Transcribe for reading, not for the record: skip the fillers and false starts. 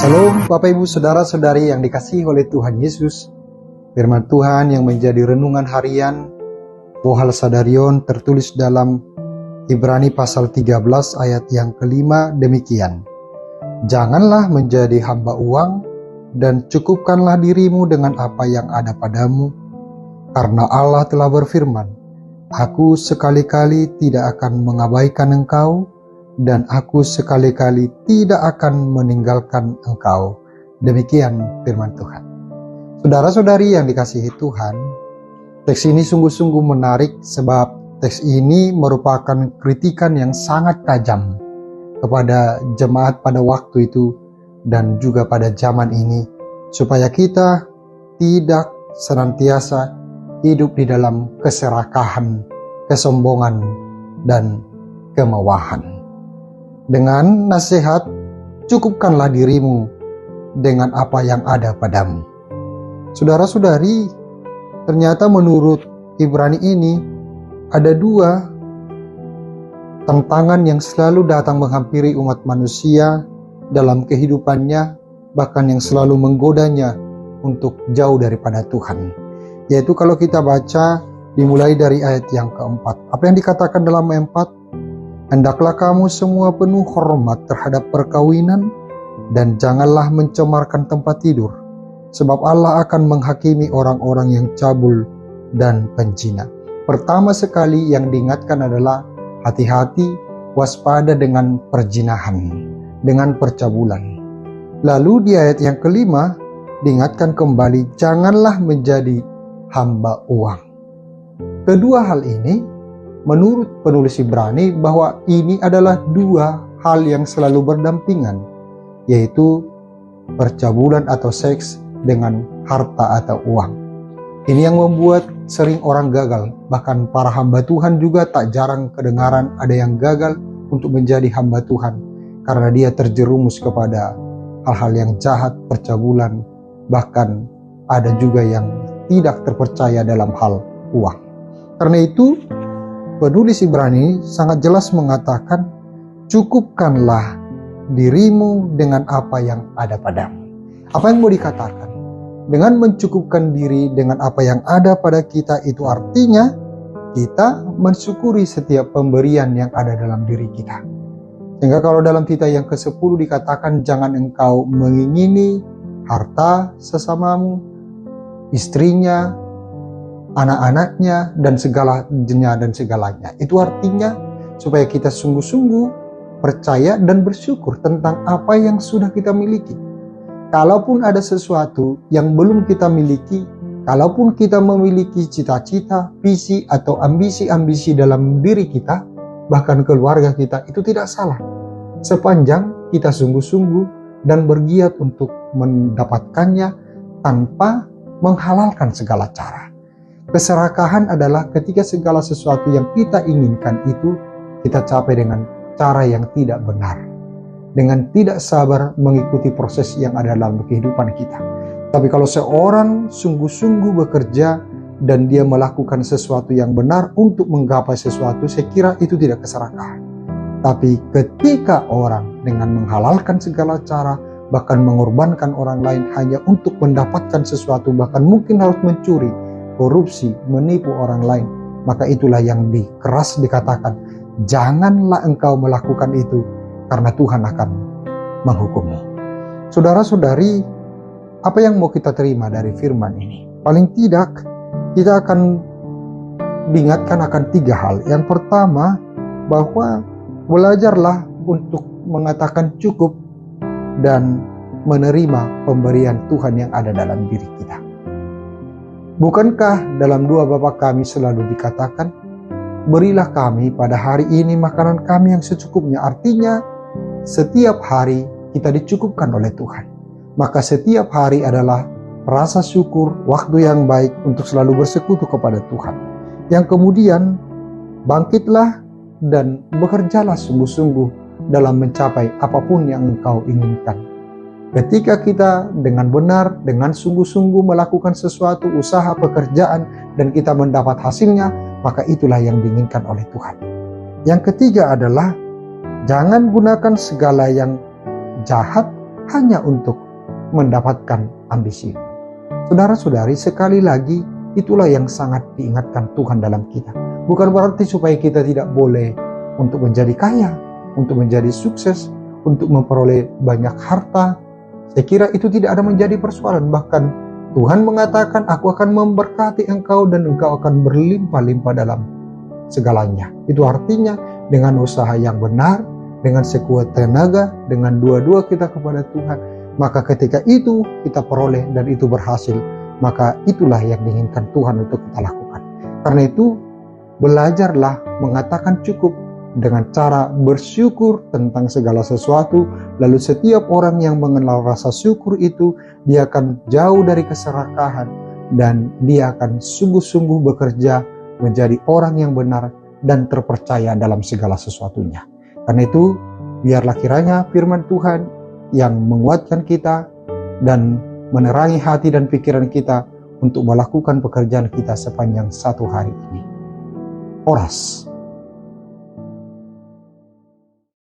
Shalom Bapak Ibu Saudara-saudari yang dikasihi oleh Tuhan Yesus. Firman Tuhan yang menjadi renungan harian Bohal Sadarion tertulis dalam Ibrani pasal 13 ayat yang kelima demikian. Janganlah menjadi hamba uang dan cukupkanlah dirimu dengan apa yang ada padamu. Karena Allah telah berfirman, Aku sekali-kali tidak akan mengabaikan engkau, dan aku sekali-kali tidak akan meninggalkan engkau. Demikian firman Tuhan. Saudara-saudari yang dikasihi Tuhan, teks ini sungguh-sungguh menarik sebab teks ini merupakan kritikan yang sangat tajam kepada jemaat pada waktu itu dan juga pada zaman ini, supaya kita tidak senantiasa hidup di dalam keserakahan, kesombongan, dan kemewahan. Dengan nasihat, cukupkanlah dirimu dengan apa yang ada padamu. Saudara-saudari, ternyata menurut Ibrani ini, ada dua tantangan yang selalu datang menghampiri umat manusia dalam kehidupannya, bahkan yang selalu menggodanya untuk jauh daripada Tuhan. Yaitu kalau kita baca, dimulai dari ayat yang keempat. Apa yang dikatakan dalam ayat 4? Hendaklah kamu semua penuh hormat terhadap perkawinan, dan janganlah mencemarkan tempat tidur, sebab Allah akan menghakimi orang-orang yang cabul dan penjina. Pertama sekali yang diingatkan adalah hati-hati, waspada dengan perjinahan, dengan percabulan. Lalu di ayat yang kelima diingatkan kembali, janganlah menjadi hamba uang. Kedua hal ini menurut penulis Ibrani bahwa ini adalah dua hal yang selalu berdampingan, yaitu percabulan atau seks dengan harta atau uang. Ini yang membuat sering orang gagal, bahkan para hamba Tuhan juga tak jarang kedengaran ada yang gagal untuk menjadi hamba Tuhan karena dia terjerumus kepada hal-hal yang jahat, percabulan, bahkan ada juga yang tidak terpercaya dalam hal uang. Karena itu penulis Ibrani sangat jelas mengatakan, cukupkanlah dirimu dengan apa yang ada padamu. Apa yang mau dikatakan? Dengan mencukupkan diri dengan apa yang ada pada kita, itu artinya kita mensyukuri setiap pemberian yang ada dalam diri kita. Sehingga kalau dalam Tita yang ke-10 dikatakan, jangan engkau mengingini harta sesamamu, istrinya, anak-anaknya, dan segalanya. Itu artinya supaya kita sungguh-sungguh percaya dan bersyukur tentang apa yang sudah kita miliki. Kalaupun ada sesuatu yang belum kita miliki, kalaupun kita memiliki cita-cita, visi, atau ambisi-ambisi dalam diri kita, bahkan keluarga kita, itu tidak salah. Sepanjang kita sungguh-sungguh dan bergiat untuk mendapatkannya tanpa menghalalkan segala cara. Keserakahan adalah ketika segala sesuatu yang kita inginkan itu kita capai dengan cara yang tidak benar, dengan tidak sabar mengikuti proses yang ada dalam kehidupan kita. Tapi kalau seorang sungguh-sungguh bekerja dan dia melakukan sesuatu yang benar untuk menggapai sesuatu, saya kira itu tidak keserakahan. Tapi ketika orang dengan menghalalkan segala cara, bahkan mengorbankan orang lain hanya untuk mendapatkan sesuatu, bahkan mungkin harus mencuri, korupsi, menipu orang lain, maka itulah yang keras dikatakan, janganlah engkau melakukan itu karena Tuhan akan menghukummu. Saudara-saudari, apa yang mau kita terima dari firman ini? Paling tidak kita akan diingatkan akan tiga hal. Yang pertama, bahwa belajarlah untuk mengatakan cukup dan menerima pemberian Tuhan yang ada dalam diri kita. Bukankah dalam doa Bapa kami selalu dikatakan, berilah kami pada hari ini makanan kami yang secukupnya. Artinya setiap hari kita dicukupkan oleh Tuhan. Maka setiap hari adalah rasa syukur, waktu yang baik untuk selalu bersekutu kepada Tuhan. Yang kemudian bangkitlah dan bekerjalah sungguh-sungguh dalam mencapai apapun yang engkau inginkan. Ketika kita dengan benar, dengan sungguh-sungguh melakukan sesuatu usaha pekerjaan dan kita mendapat hasilnya, maka itulah yang diinginkan oleh Tuhan. Yang ketiga adalah jangan gunakan segala yang jahat hanya untuk mendapatkan ambisi. Saudara-saudari, sekali lagi itulah yang sangat diingatkan Tuhan dalam kita. Bukan berarti supaya kita tidak boleh untuk menjadi kaya, untuk menjadi sukses, untuk memperoleh banyak harta. Saya kira itu tidak ada menjadi persoalan. Bahkan Tuhan mengatakan, aku akan memberkati engkau dan engkau akan berlimpah-limpah dalam segalanya. Itu artinya dengan usaha yang benar, dengan sekuat tenaga, dengan dua-dua kita kepada Tuhan, maka ketika itu kita peroleh dan itu berhasil, maka itulah yang diinginkan Tuhan untuk kita lakukan. Karena itu, belajarlah mengatakan cukup dengan cara bersyukur tentang segala sesuatu. Lalu setiap orang yang mengenal rasa syukur itu, dia akan jauh dari keserakahan dan dia akan sungguh-sungguh bekerja menjadi orang yang benar dan terpercaya dalam segala sesuatunya. Karena itu, biarlah kiranya firman Tuhan yang menguatkan kita dan menerangi hati dan pikiran kita untuk melakukan pekerjaan kita sepanjang satu hari ini. Oras.